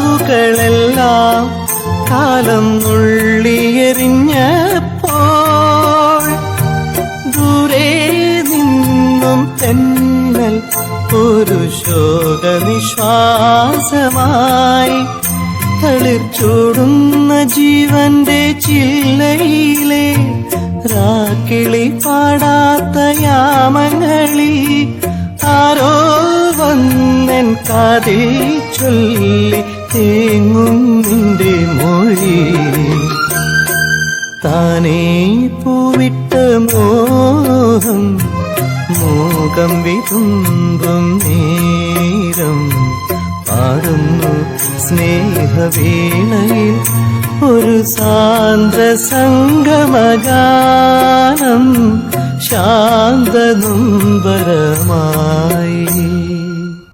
കിനാവുകളെല്ലാം കാലം നുള്ളിയെറിഞ്ഞപ്പോൾ ദൂരെ നിന്നും തെന്നൽ ഒരു ശോകനിശ്വാസമായി തളിർച്ചൂടുന്ന ജീവന്റെ ചില്ലയിലെ രാക്കിളി പാടാത്ത യാമങ്ങളിൽ ആരോ വന്നെൻ കാതിൽ ചൊല്ലി തേങ്ങും നിന്റെ മൊഴി താനേ പൂവിട്ട മോഹം മോകം വിതുമ്പും നേരം പാടുന്നു സ്നേഹവേളയിൽ ഒരു സാന്ദ്ര സംഗമഗാനം ശാന്തനുംബരമായി.